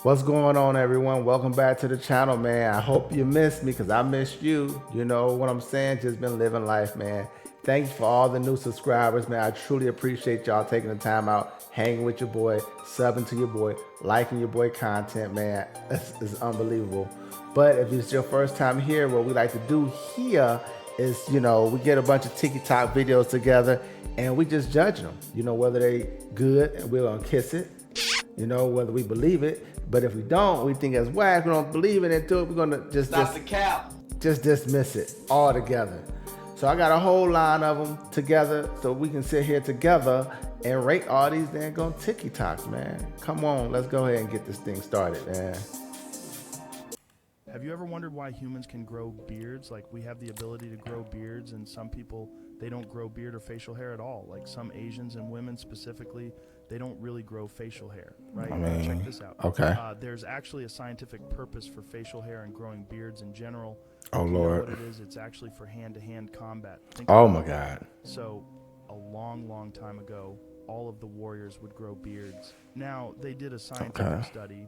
What's going on, everyone? Welcome back to the channel, man. I hope you missed me because I missed you. You know what I'm saying? Just been living life, man. Thanks for all the new subscribers, man. I truly appreciate y'all taking the time out, hanging with your boy, subbing to your boy, liking your boy content, man. It's unbelievable. But if it's your first time here, what we like to do here is, you know, we get a bunch of TikTok videos together and we just judge them. You know, whether they good and we're gonna kiss it. You know, whether we believe it. But if we don't, we think it's whack, we don't believe it into it, we're gonna just dismiss it all together. So I got a whole line of them together so we can sit here together and rate all these dang TikToks, man. Come on, let's go ahead and get this thing started, man. Have you ever wondered why humans can grow beards? Like, we have the ability to grow beards, and some people, they don't grow beard or facial hair at all. Like some Asians and women specifically, they don't really grow facial hair, right? I mean, check this out. Okay. There's actually a scientific purpose for facial hair and growing beards in general. Oh, you know Lord. what it is? It's actually for hand-to-hand combat. Oh, my God. So a long, long time ago, all of the warriors would grow beards. Now, they did a scientific study,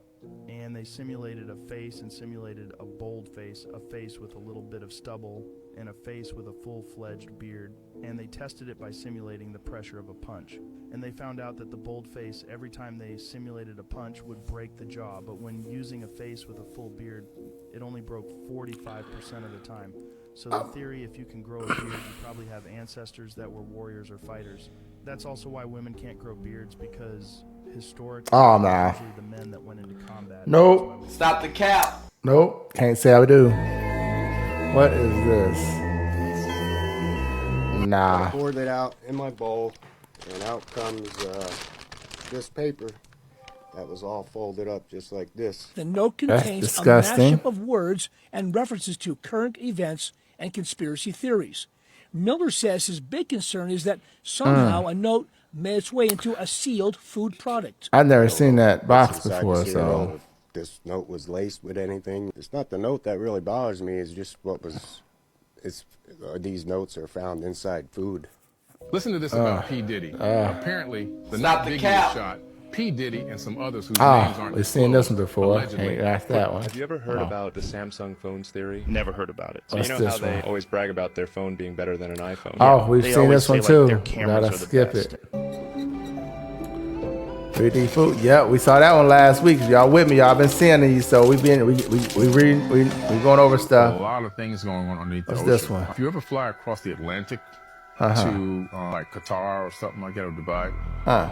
and they simulated a face and simulated a bold face, a face with a little bit of stubble, and a face with a full-fledged beard, and they tested it by simulating the pressure of a punch. And they found out that the bold face, every time they simulated a punch, would break the jaw, but when using a face with a full beard, it only broke 45% of the time. So the theory, if you can grow a beard, you probably have ancestors that were warriors or fighters. That's also why women can't grow beards, because historically, usually the men that went into combat. Nope. Stop the cap. Nope. Can't say I do. What is this? Nah. I poured it out in my bowl, and out comes this paper that was all folded up just like this. The note contains a mashup of words and references to current events and conspiracy theories. Miller says his big concern is that somehow a note made its way into a sealed food product. I've never seen that box before, so if this note was laced with anything. It's not the note that really bothers me, it's just what was, these notes are found inside food. Listen to this about P. Diddy. Apparently, the night Biggie was shot, P. Diddy and some others whose names aren't we've seen this one before. allegedly. Hey, ask that one. Have you ever heard about the Samsung phones theory? Never heard about it. So you know how they always brag about their phone being better than an iPhone? Oh, we've seen this one too. Their cameras Gotta are the skip best. it. 3D food. Yeah, we saw that one last week. Y'all with me? Y'all been seeing these, so we going over stuff. A lot of things going on underneath the ocean. This one? If you ever fly across the Atlantic to like Qatar or something like that, or Dubai,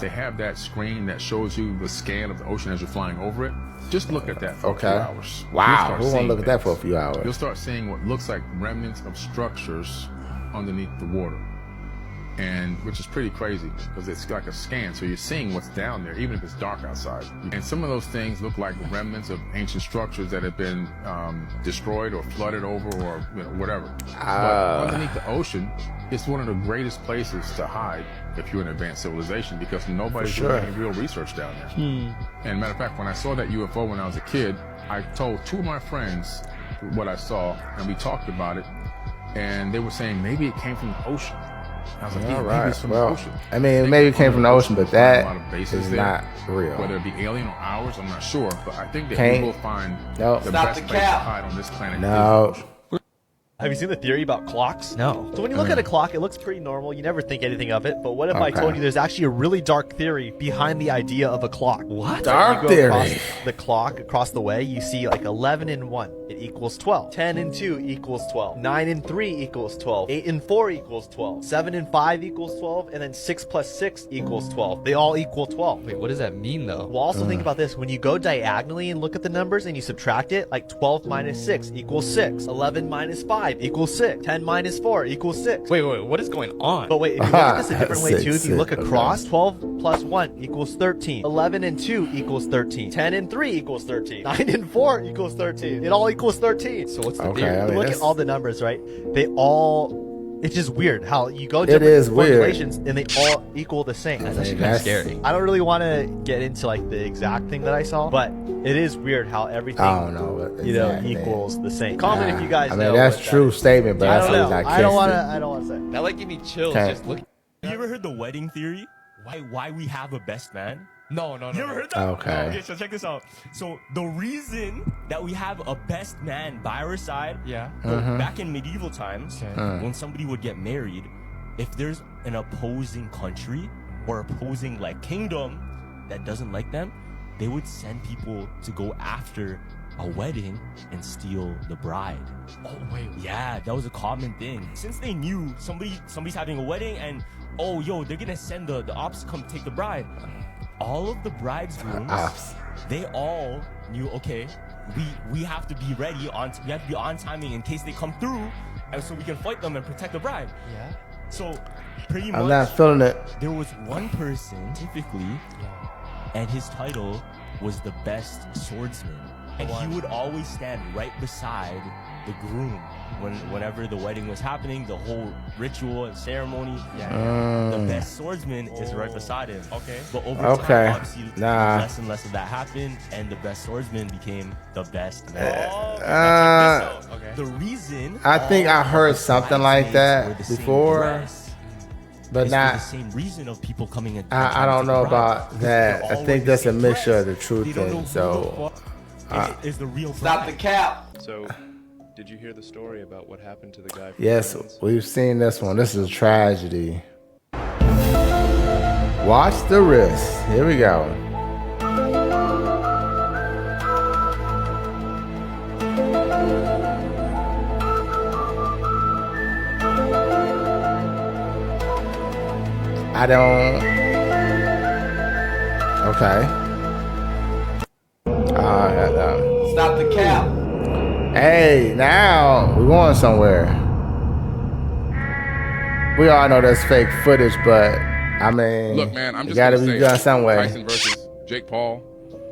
they have that screen that shows you the scan of the ocean as you're flying over it. Just look at that for a few hours. Wow, we want to look at that for a few hours. You'll start seeing what looks like remnants of structures underneath the water. And which is pretty crazy because it's like a scan, so you're seeing what's down there even if it's dark outside. And some of those things look like remnants of ancient structures that have been destroyed or flooded over, or whatever. But underneath the ocean, it's one of the greatest places to hide if you're an advanced civilization, because nobody's doing any real research down there. And matter of fact, when I saw that UFO when I was a kid, I told two of my friends what I saw, and we talked about it, and they were saying maybe it came from the ocean. I was like, yeah, maybe it's from the ocean. I mean, maybe it came from the ocean, but that is not real. Whether it be alien or ours, I'm not sure, but I think that we will find the best place to hide on this planet. Have you seen the theory about clocks? No. So when you look at a clock, it looks pretty normal. You never think anything of it. But what if I told you there's actually a really dark theory behind the idea of a clock? What? Dark theory. Across the clock, across the way, you see like 11 and 1. It equals 12. 10 and 2 equals 12. 9 and 3 equals 12. 8 and 4 equals 12. 7 and 5 equals 12. And then 6 plus 6 equals 12. They all equal 12. Wait, what does that mean though? Well, also think about this. When you go diagonally and look at the numbers and you subtract it, like 12 minus 6 equals 6. 11 minus 5 equals 6. 10 minus 4 equals 6. Wait, what is going on? But wait, if you look at this a different way too, if you look across, 12 plus 1 equals 13. 11 and 2 equals 13. 10 and 3 equals 13. 9 and 4 equals 13. It all equals 13. So what's the theory? I mean, look at all the numbers, right? They all... It's just weird how you go different formulations and they all equal the same. That's actually kind of scary. I don't really want to get into like the exact thing that I saw, but it is weird how everything equals the same. Comment if you guys know. I mean, that's true statement, but that's not I don't want to say. That like give me chills just looking. Have you ever heard the wedding theory? Why we have a best man? No. You ever heard that? Okay. No, okay, so check this out. So the reason that we have a best man by our side, back in medieval times, when somebody would get married, if there's an opposing country or opposing like kingdom that doesn't like them, they would send people to go after a wedding and steal the bride. Oh wait. Yeah, that was a common thing. Since they knew somebody's having a wedding and they're gonna send the ops to come take the bride. All of the bridegrooms, they all knew, okay, we have to be ready we have to be on timing in case they come through, and so we can fight them and protect the bride. Yeah. So pretty much I'm not feeling it. there was one person typically, and his title was the best swordsman. And he would always stand right beside the groom whenever the wedding was happening, the whole ritual and ceremony. The best swordsman is right beside him. Okay. But over time, obviously, less and less of that happened, and the best swordsman became the best man. Okay. The reason I think I heard something like that before, but not the same reason of people coming in. I don't know about that. I think that's a mixture of the truth and so. Is the real Stop the cap. So, did you hear the story about what happened to the guy from Yes, Friends? we've seen this one. This is a tragedy. Watch the wrist. Here we go. I don't. Okay. Stop the cap. Hey, now we're going somewhere. We all know that's fake footage, but I mean, Look, man, I'm just gotta gonna be say, done some way. Tyson versus Jake Paul,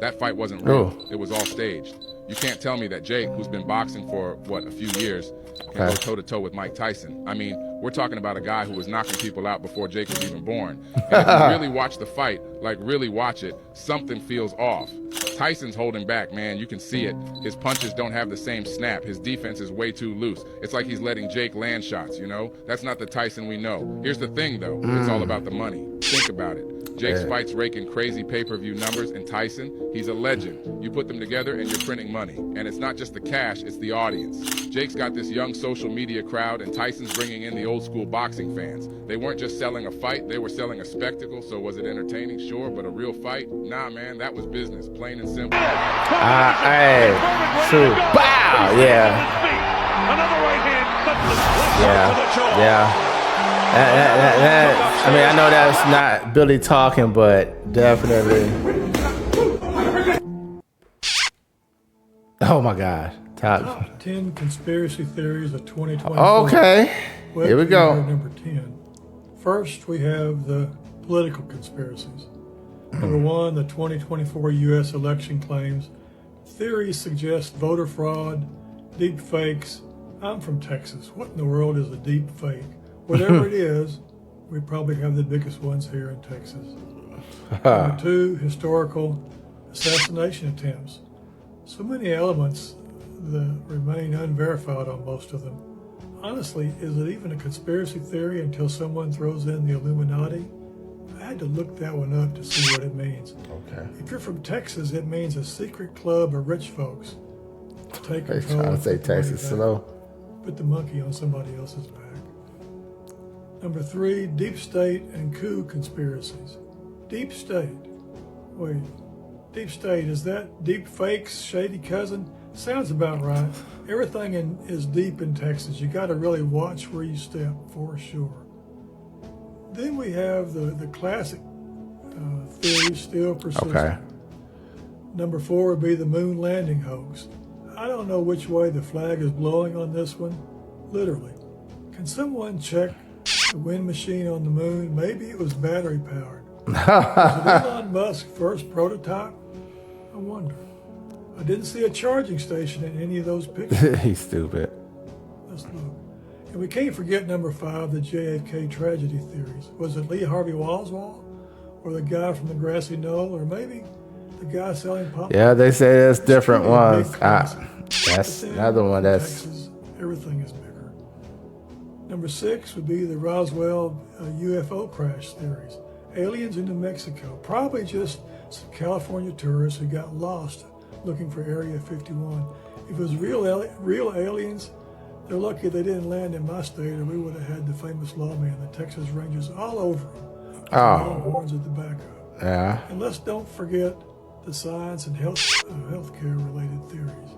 that fight wasn't real. It was all staged. You can't tell me that Jake, who's been boxing for a few years, can go toe to toe with Mike Tyson. I mean, we're talking about a guy who was knocking people out before Jake was even born. And if you really watch the fight, like really watch it, something feels off. Tyson's holding back, man. You can see it. His punches don't have the same snap. His defense is way too loose. It's like he's letting Jake land shots, you know? That's not the Tyson we know. Here's the thing, though. It's all about the money. Think about it. Jake's fights rake in crazy pay-per-view numbers, and Tyson, he's a legend. You put them together and you're printing money. And it's not just the cash, it's the audience. Jake's got this young social media crowd, and Tyson's bringing in the old-school boxing fans. They weren't just selling a fight, they were selling a spectacle. So was it entertaining? Sure, but a real fight? Nah, man, that was business, plain and simple. Hey, true. Bow! Yeah. Yeah. I mean, I know that's not Billy talking, but definitely. Oh my God. Top 10 conspiracy theories of 2024. Okay. Here we go. Number 10. First, we have the political conspiracies. Number 1, the 2024 U.S. election claims. Theories suggest voter fraud, deep fakes. I'm from Texas. What in the world is a deep fake? Whatever it is, we probably have the biggest ones here in Texas. Number 2, historical assassination attempts. So many elements that remain unverified on most of them. Honestly, is it even a conspiracy theory until someone throws in the Illuminati? I had to look that one up to see what it means. Okay. If you're from Texas, it means a secret club of rich folks. Take They control. trying to say Texas slow. Put the monkey on somebody else's back. Number 3, deep state and coup conspiracies. Deep state. Wait, deep state, is that deep fakes, shady cousin? Sounds about right. Everything is deep in Texas. You got to really watch where you step, for sure. Then we have the classic theory still persistent. Okay. Number 4 would be the moon landing hoax. I don't know which way the flag is blowing on this one, literally. Can someone check the wind machine on the moon? Maybe it was battery powered. Was it Elon Musk's first prototype? I wonder. I didn't see a charging station in any of those pictures. He's stupid. Let's look. And we can't forget number 5, the JFK tragedy theories. Was it Lee Harvey Oswald? Or the guy from the grassy knoll? Or maybe the guy selling pop? Yeah, they say there's different Really ones. big classic. That's But then, another one that's. Texas, everything is bigger. Number 6 would be the Roswell UFO crash theories. Aliens in New Mexico. Probably just some California tourists who got lost looking for Area 51. If it was real aliens, they're lucky they didn't land in my state, or we would have had the famous lawman, the Texas Rangers, all over them. Horns at the back of it. Yeah. And let's don't forget the science and healthcare related theories.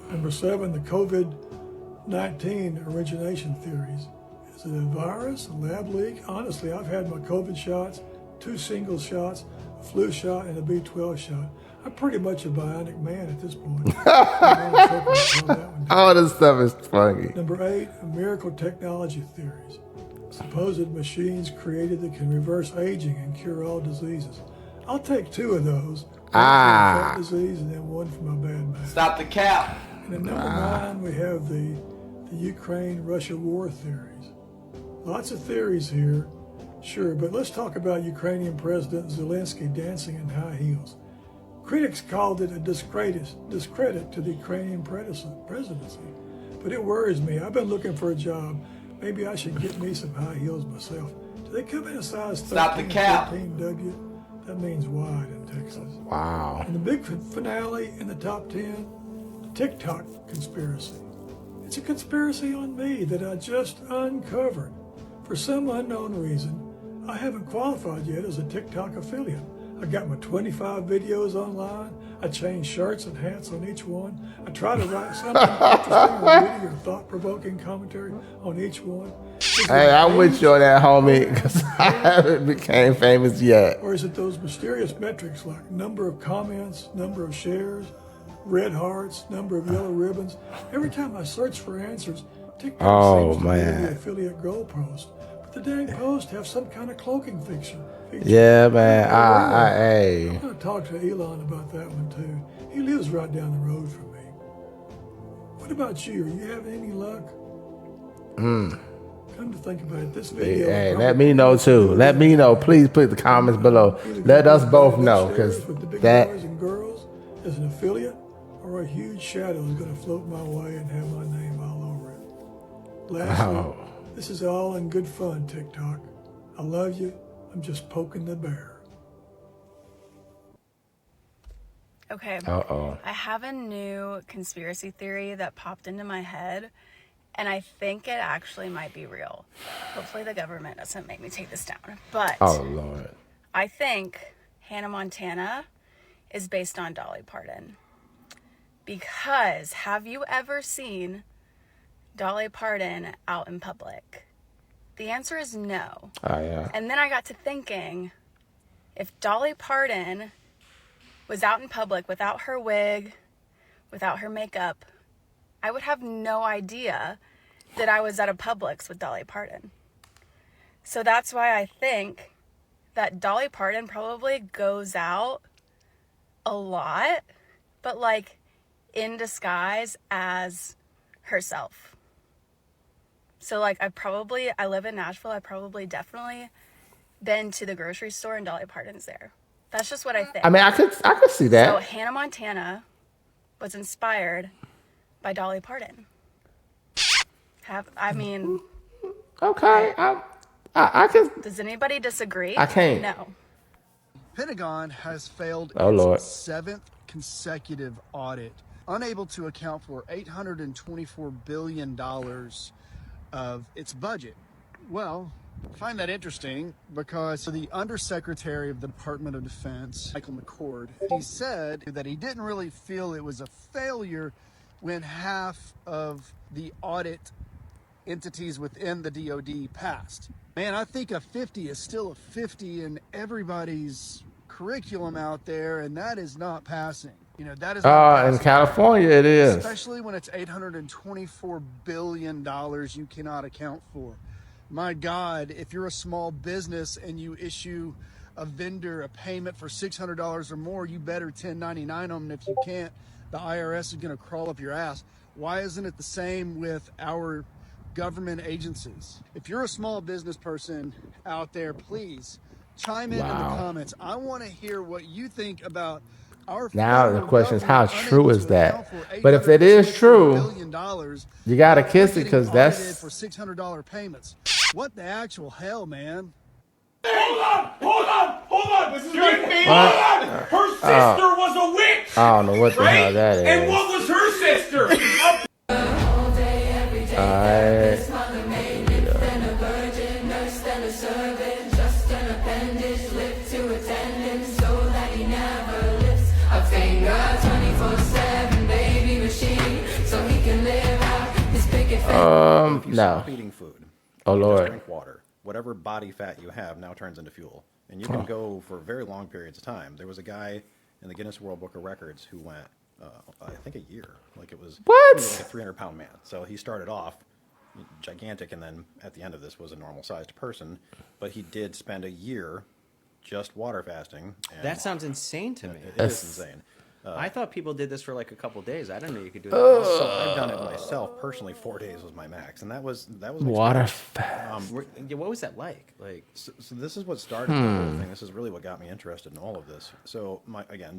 Number 7, the COVID-19 origination theories. Is it a virus, a lab leak? Honestly, I've had my COVID shots, 2 single shots, a flu shot, and a B12 shot. I'm pretty much a bionic man at this point. All this stuff is funny. Number 8, miracle technology theories. Supposed machines created that can reverse aging and cure all diseases. I'll take 2 of those. One for heart disease and then one for my bad back. Stop the cap. And at number 9, we have the Ukraine-Russia war theories. Lots of theories here, sure, but let's talk about Ukrainian President Zelensky dancing in high heels. Critics called it a discredit to the Ukrainian presidency, but it worries me. I've been looking for a job. Maybe I should get me some high heels myself. Do they come in a size 13 Stop the cap. 13W? That means wide in Texas. Wow. And the big finale in the top 10, the TikTok conspiracy. It's a conspiracy on me that I just uncovered. For some unknown reason, I haven't qualified yet as a TikTok affiliate. I got my 25 videos online. I changed shirts and hats on each one. I try to write something interesting or witty or thought-provoking commentary on each one. Hey, I'm with you on that, homie, because I haven't became famous yet. Or is it those mysterious metrics like number of comments, number of shares, red hearts, number of yellow ribbons? Every time I search for answers, TikTok seems to be the affiliate goal post. But the dang posts have some kind of cloaking feature. Yeah, man. I'm going to talk to Elon about that one, too. He lives right down the road from me. What about you? Are you having any luck? Come to think about it, this video... Hey, let me know, too. Let me know. Please put the comments below. Let us both know, because that... boys and girls as an affiliate, or a huge shadow is going to float my way and have my name all over it. Lastly, this is all in good fun, TikTok. I love you. I'm just poking the bear. Okay. I have a new conspiracy theory that popped into my head, and I think it actually might be real. Hopefully the government doesn't make me take this down. But oh, Lord. I think Hannah Montana is based on Dolly Parton. Because have you ever seen Dolly Parton out in public? The answer is no. Oh, yeah. And then I got to thinking, if Dolly Parton was out in public without her wig, without her makeup, I would have no idea that I was at a Publix with Dolly Parton. So that's why I think that Dolly Parton probably goes out a lot, but like in disguise as herself. So like I live in Nashville. I probably definitely been to the grocery store and Dolly Parton's there. That's just what I think. I mean, I could see that. So Hannah Montana was inspired by Dolly Parton. Okay, I can. Does anybody disagree? I can't. No. Pentagon has failed Lord. its 7th consecutive audit, unable to account for $824 billion of its budget. Well, I find that interesting because the Undersecretary of the Department of Defense, Michael McCord, he said that he didn't really feel it was a failure when half of the audit entities within the DoD passed. Man, I think a 50 is still a 50 in everybody's curriculum out there, and that is not passing. You know, that is not passing. In California it is. Especially when it's $824 billion you cannot account for. My God, if you're a small business and you issue a vendor a payment for $600 or more, you better 1099 them. And if you can't, the IRS is going to crawl up your ass. Why isn't it the same with our government agencies? If you're a small business person out there, please chime in the comments. I want to hear what you think about our now the question is, how true is that? But if it is true, you got to kiss it, because that's for $600 payments. What the actual hell, man? Hold on. This is my favorite. What? Hold on. Her sister was a witch. I don't know what the right? hell that is. And what was her sister? Alright. No. Stop eating food. Oh, You Lord. Just drink water. Whatever body fat you have now turns into fuel. And you can go for very long periods of time. There was a guy in the Guinness World Book of Records who went, I think a year. Like it was, What? He was like a 300-pound man. So he started off gigantic and then at the end of this was a normal-sized person. But he did spend a year just water fasting. And That sounds insane to me. It is insane. I thought people did this for like a couple days. I didn't know you could do that. So I've done it myself personally. 4 days was my max, and that was an Water experience. What was that like? So this is what started the whole thing. This is really what got me interested in all of this. So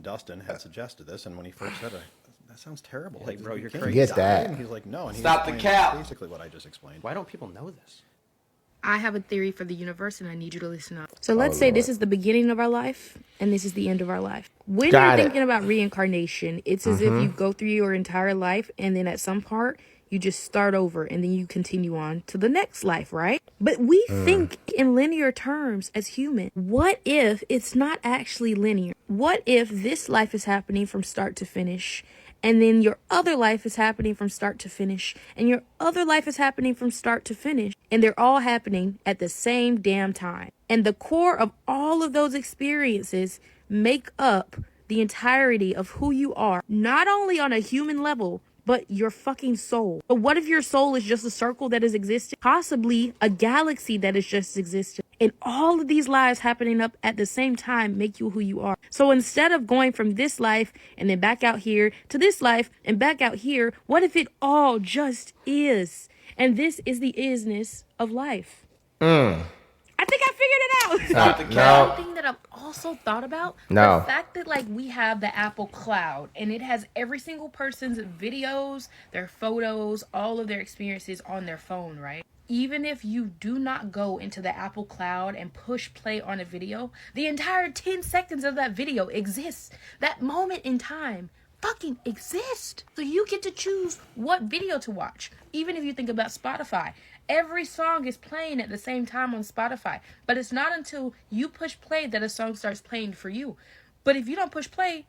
Dustin had suggested this, and when he first said it, that sounds terrible. Like, bro, you're crazy. Get that. And he's like, no. And he Stop the explained cap. Basically, what I just explained. Why don't people know this? I have a theory for the universe, and I need you to listen up. So let's say this is the beginning of our life, and this is the end of our life. When you're thinking about reincarnation, it's as if you go through your entire life, and then at some part, you just start over, and then you continue on to the next life, right? But we think in linear terms as human. What if it's not actually linear? What if this life is happening from start to finish, and then your other life is happening from start to finish, and your other life is happening from start to finish, and they're all happening at the same damn time. And the core of all of those experiences make up the entirety of who you are, not only on a human level, but your fucking soul. But what if your soul is just a circle that has existed? Possibly a galaxy that has just existed. And all of these lives happening up at the same time make you who you are. So instead of going from this life and then back out here to this life and back out here, what if it all just is? And this is the isness of life. I think I figured it out. No. One thing that I've also thought about, No. the fact that like we have the Apple Cloud and it has every single person's videos, their photos, all of their experiences on their phone, right? Even if you do not go into the Apple Cloud and push play on a video, the entire 10 seconds of that video exists. That moment in time fucking exists. So you get to choose what video to watch. Even if you think about Spotify, every song is playing at the same time on Spotify, but it's not until you push play that a song starts playing for you. But if you don't push play,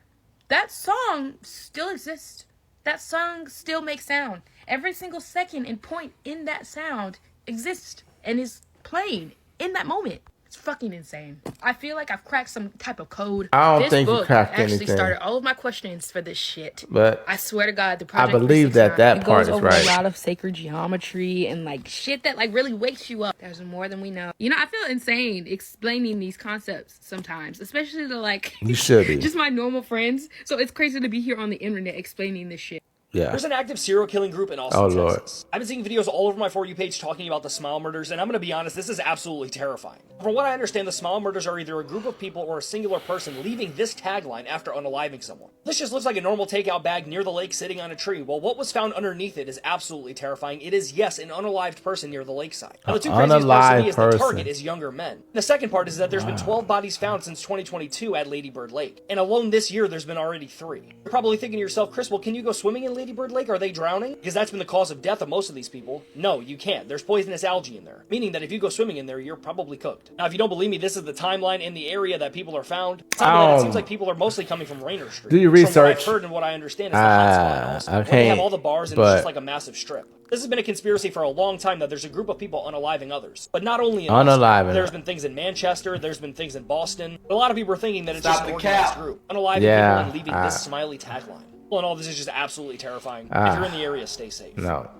that song still exists. That song still makes sound. Every single second and point in that sound exists and is playing in that moment. It's fucking insane. I feel like I've cracked some type of code. I don't this think you book cracked actually anything. started all of my questions for this shit. But I swear to God, the project. I believe that 369, that part it goes is over right. a lot of sacred geometry and like shit that like really wakes you up. There's more than we know. You know, I feel insane explaining these concepts sometimes, especially to like You should be. just my normal friends. So it's crazy to be here on the internet explaining this shit. Yeah. There's an active serial killing group in Austin, Oh, Lord. Texas. I've been seeing videos all over my For You page talking about the Smile murders, and I'm going to be honest, this is absolutely terrifying. From what I understand, the Smile murders are either a group of people or a singular person leaving this tagline after unaliving someone. This just looks like a normal takeout bag near the lake sitting on a tree. Well, what was found underneath it is absolutely terrifying. It is, yes, an unalived person near the lakeside. Now, the two craziest parts to me is the target is younger men. The second part is that there's been 12 bodies found since 2022 at Lady Bird Lake. And alone this year, there's been already 3. You're probably thinking to yourself, Chris, well, can you go swimming in Lady Bird Lake? Are they drowning? Because that's been the cause of death of most of these people. No, you can't. There's poisonous algae in there. Meaning that if you go swimming in there, you're probably cooked. Now, if you don't believe me, this is the timeline in the area that people are found. It seems like people are mostly coming from Rainer Street. Do your From what research. I've heard and what I understand is the hotspot also. Where they have all the bars and it's just like a massive strip. This has been a conspiracy for a long time that there's a group of people unaliving others. But not only in Austin. There's been things in Manchester, there's been things in Boston. But a lot of people are thinking that it's just an organized group. Unaliving people and leaving this smiley tagline. Well, and all this is just absolutely terrifying. If you're in the area, stay safe. No.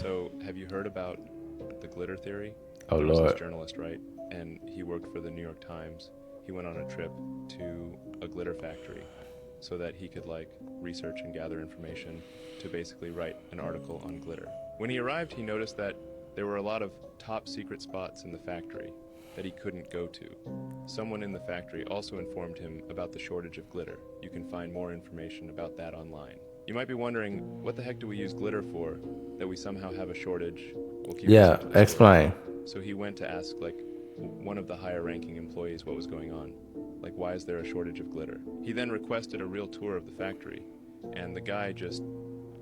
So, have you heard about the glitter theory? Oh, There was Lord. this journalist, right? And he worked for the New York Times. He went on a trip to a glitter factory so that he could like research and gather information to basically write an article on glitter. When he arrived, he noticed that there were a lot of top secret spots in the factory that he couldn't go to. Someone in the factory also informed him about the shortage of glitter. You can find more information about that online. You might be wondering, what the heck do we use glitter for? That we somehow have a shortage? We'll keep Yeah, this to the explain. story. So he went to ask like one of the higher ranking employees what was going on. Like, why is there a shortage of glitter? He then requested a real tour of the factory, and the guy just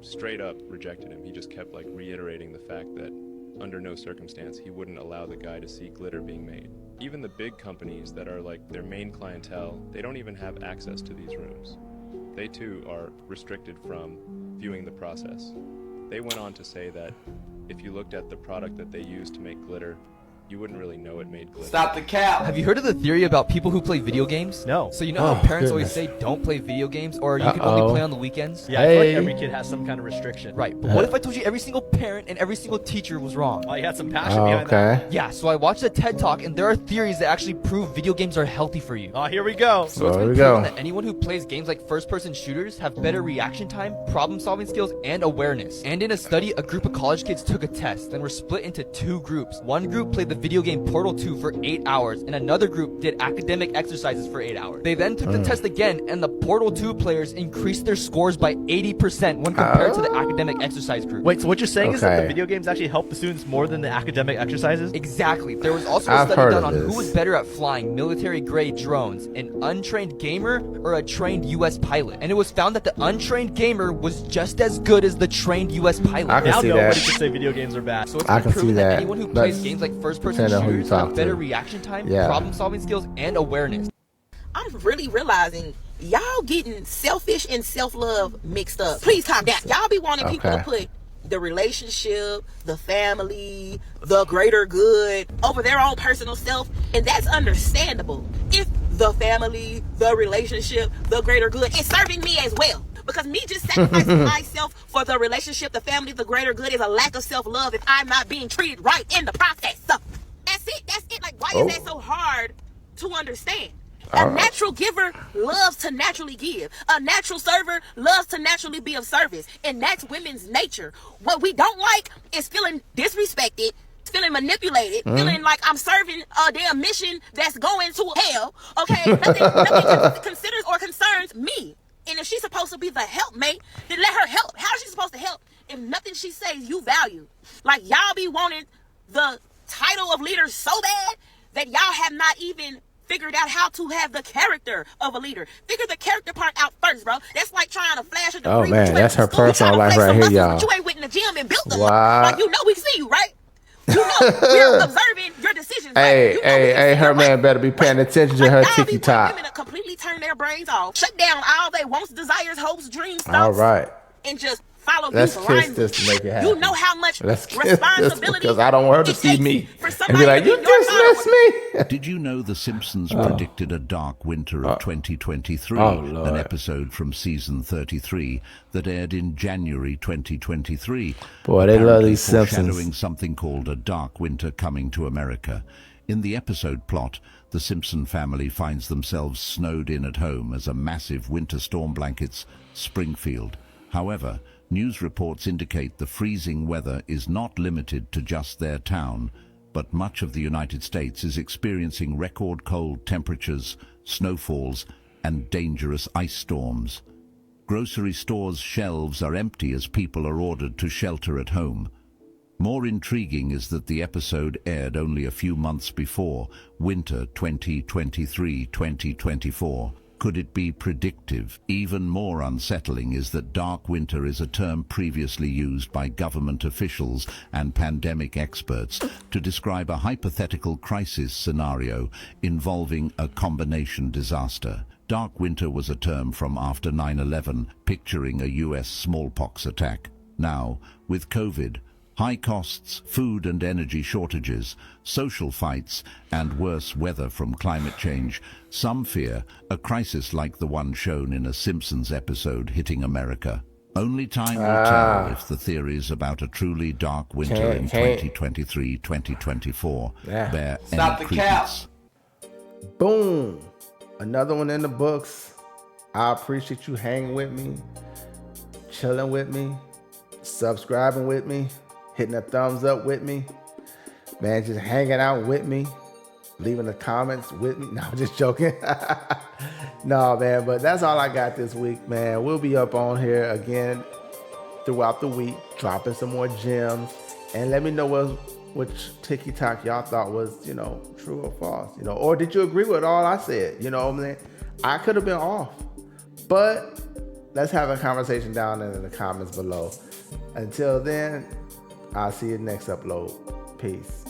straight up rejected him. He just kept like reiterating the fact that under no circumstance he wouldn't allow the guy to see glitter being made. Even the big companies that are like their main clientele, they don't even have access to these rooms. They too are restricted from viewing the process. They went on to say that if you looked at the product that they use to make glitter, you wouldn't really know it made glitter. Stop the cap! Have you heard of the theory about people who play video games? No. So you know how parents always say don't play video games, or you can only play on the weekends? Yeah, I feel like every kid has some kind of restriction. Right, but what if I told you every single parent and every single teacher was wrong? Well, you had some passion behind that. Yeah, so I watched a TED Talk, and there are theories that actually prove video games are healthy for you. Oh, here we go. So it's been proven that anyone who plays games like first-person shooters have better reaction time, problem-solving skills, and awareness. And in a study, a group of college kids took a test and were split into two groups. One group played the video game Portal 2 for 8 hours, and another group did academic exercises for 8 hours. They then took the test again, and the Portal 2 players increased their scores by 80% when compared to the academic exercise group. Wait, so what you're saying is that the video games actually help the students more than the academic exercises? Exactly. There was also a study done on who was better at flying military-grade drones, an untrained gamer or a trained U.S. pilot. And it was found that the untrained gamer was just as good as the trained U.S. pilot. I can now see nobody that. can say video games are bad. So it's I been can see proven that that. anyone who That's- plays games like first-person depending on who you shooters talk have better to. reaction time, Yeah. problem-solving skills, and awareness. I'm really realizing y'all getting selfish and self-love mixed up. Please calm down. Y'all be wanting people to put the relationship, the family, the greater good over their own personal self, and that's understandable. If the family, the relationship, the greater good is serving me as well. Because me just sacrificing myself for the relationship, the family, the greater good is a lack of self-love if I'm not being treated right in the process. So, that's it. That's it. Like, why is that so hard to understand? A natural giver loves to naturally give. A natural server loves to naturally be of service. And that's women's nature. What we don't like is feeling disrespected, feeling manipulated, feeling like I'm serving a damn mission that's going to hell. Okay? Nothing considers or concerns me. And if she's supposed to be the helpmate, then let her help. How is she supposed to help if nothing she says you value? Like, y'all be wanting the title of leader so bad that y'all have not even figured out how to have the character of a leader. Figure the character part out first, bro. That's like trying to flash a degree. Oh man, that's her personal life right here, y'all. You ain't went in the gym and built them. Wow. Like, you know we see you, right? You know we're observing your decisions. Hey, her man better be paying attention to her TikTok. Women to completely turn their brains off, shut down all they wants, desires, hopes, dreams, thoughts. All right. And just follow Let's these kiss lines. this to make it happen. You know how much Let's kiss this responsibility because I don't want her to see me for and be like, you dismiss me. Did you know The Simpsons predicted a dark winter of 2023, Lord. an episode from season 33 that aired in January 2023? Boy, they love apparently these Simpsons. foreshadowing something called a dark winter coming to America. In the episode plot, the Simpson family finds themselves snowed in at home as a massive winter storm blankets Springfield. However, news reports indicate the freezing weather is not limited to just their town, but much of the United States is experiencing record cold temperatures, snowfalls, and dangerous ice storms. Grocery stores' shelves are empty as people are ordered to shelter at home. More intriguing is that the episode aired only a few months before winter 2023-2024. Could it be predictive? Even more unsettling is that dark winter is a term previously used by government officials and pandemic experts to describe a hypothetical crisis scenario involving a combination disaster. Dark winter was a term from after 9/11, picturing a U.S. smallpox attack. Now, with COVID, high costs, food and energy shortages, social fights, and worse weather from climate change, some fear a crisis like the one shown in a Simpsons episode hitting America. Only time will tell if the theories about a truly dark winter in 2023-2024 bear any credence. Boom. Another one in the books. I appreciate you hanging with me, chilling with me, subscribing with me, hitting a thumbs up with me, man, just hanging out with me, leaving the comments with me. No, I'm just joking. No, man, but that's all I got this week, man. We'll be up on here again throughout the week, dropping some more gems. And let me know which TikTok y'all thought was, true or false, or did you agree with all I said? You know what I'm saying? I could have been off, but let's have a conversation down in the comments below. Until then, I'll see you next upload. Peace.